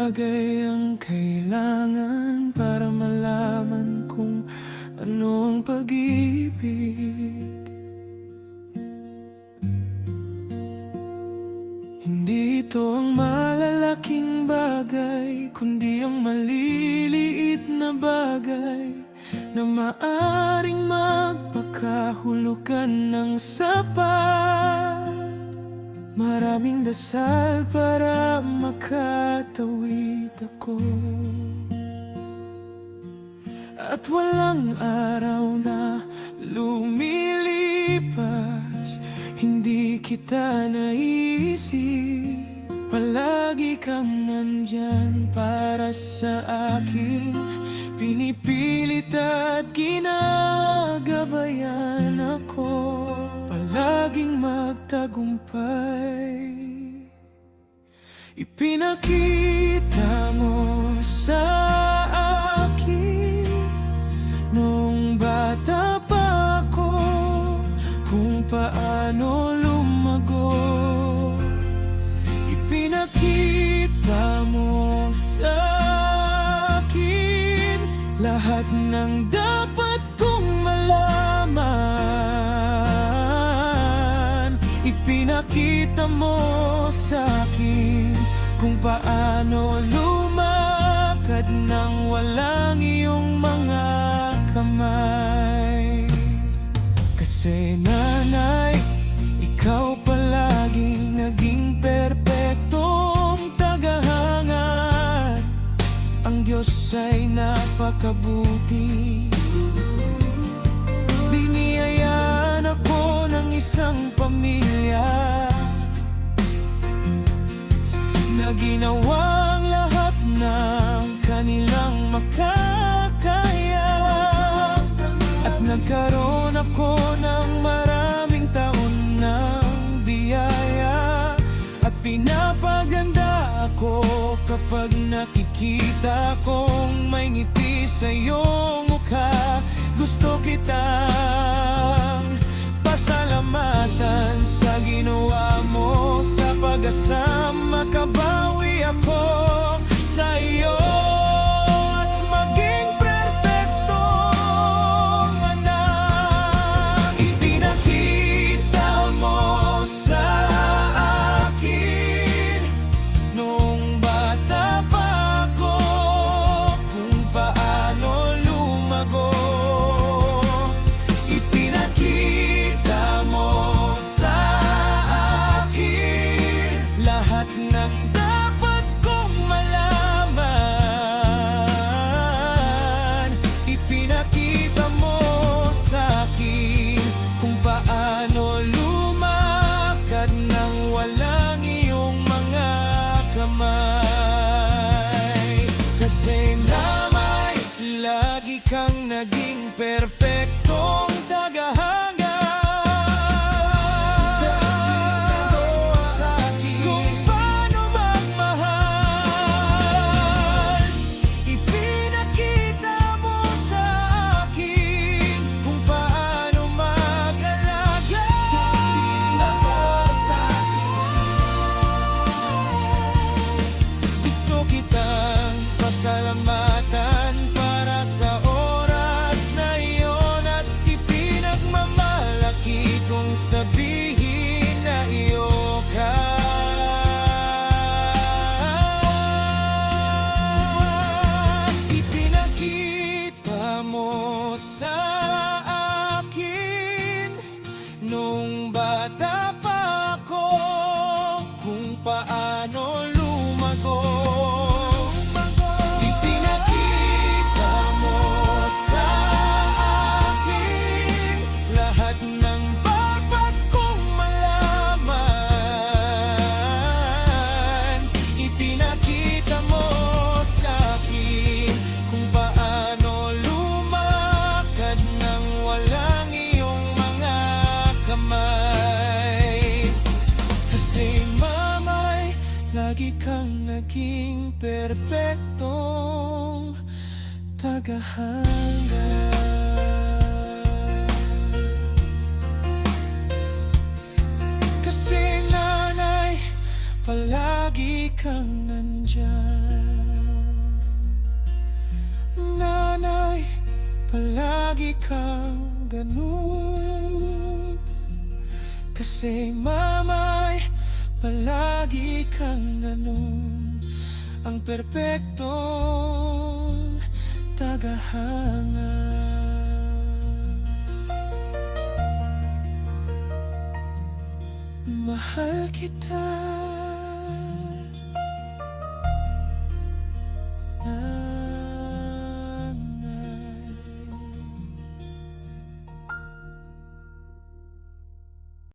bagay ang kailangan para malaman kung ano ang pag-ibig. Hindi ito ang malalaking bagay, kundi ang maliliit na bagay na maaring magpakahulugan ng sapat. Maraming dasal para makatawid ako, at walang araw na lumilipas hindi kita naisip. Palagi kang nandyan para sa akin, pinipilit at ginagabayan ako palaging magtagumpay. Ipinakita mo sa akin nung bata pa ako kung paano lumago. Ipinakita mo sa akin lahat ng dapat kong malaman. Ipinakita mo sa akin kung paano lumakad nang walang iyong mga kamay. Kasi nanay, ikaw palaging naging perpektong tagahanga. Ang Diyos ay napakabuti, biniyayaan ako ng isang pamilya na ginawang lahat ng kanilang makakaya. At nagkaroon ako ng maraming taon ng biyaya, at pinapaganda ako kapag nakikita kong may ngiti sa iyong mukha. Gusto kitang pasalamatan sa ginawa mo, sa pag-asa makabawi ako sa iyo. Kasi namay, lagi kang naging perpektong tagahanga. Sa akin kung paano magmahal, ipinakita mo sa akin kung paano mag-alaga. Sa akin gusto kitang pasalamatan para sa oras na iyon, at ipinagmamalaki kong sabihin na iyo ka. Ipinakita mo sa akin nung bata pa ako kung paano lumago. Lagi kang naging perpektong tagahanga. Kasi nanay, palagi palagi kang nandyan. Nanay, palagi kang ganun. Kasi mama'y palagi kang ganun, ang perpektong tagahanga. Mahal kita.